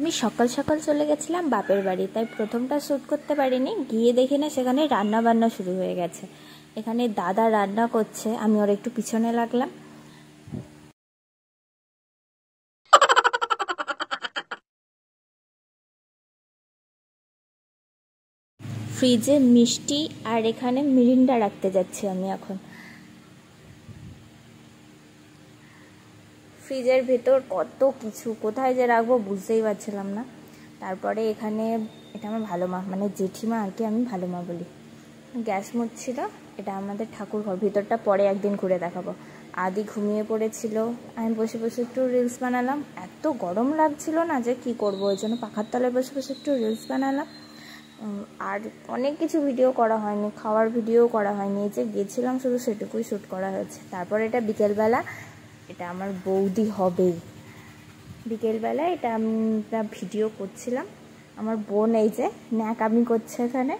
আমি সকাল সকাল চলে গেছিলাম বাপের বাড়ি, তাই প্রথমটা শ্যুট করতে পারিনি। গিয়ে দেখি না সেখানে রান্না বান্না শুরু হয়ে গেছে। এখানে দাদা রান্না করছে, আমি ওর একটু পিছনে লাগলাম। ফ্রিজে মিষ্টি আর এখানে মিরিন্ডা রাখতে যাচ্ছি আমি এখন। ফ্রিজের ভেতর কত কিছু, কোথায় যে রাখবো বুঝতেই পারছিলাম না। তারপরে এখানে এটা আমার ভালো মা, মানে জেঠিমা আর কি, আমি ভালো মা বলি, গ্যাস মুছছিল। এটা আমাদের ঠাকুর ঘর, ভিতরটা পরে একদিন ঘুরে দেখাবো। আদি ঘুমিয়ে পড়েছিল, আমি বসে বসে একটু রিলস বানালাম। এত গরম লাগছিল না যে কি করব, ওই জন্য পাখার তলায় বসে বসে একটু রিলস বানালাম। আর অনেক কিছু ভিডিও করা হয়নি, খাওয়ার ভিডিও করা হয়নি, এই যে গেছিলাম শুধু সেটুকুই শ্যুট করা হয়েছে। তারপর এটা বিকেলবেলা, এটা আমার বৌদি হবেই, বিকেলবেলা এটা আমি ভিডিও করছিলাম। আমার বোন এই যে ন্যাকামি করছে এখানে।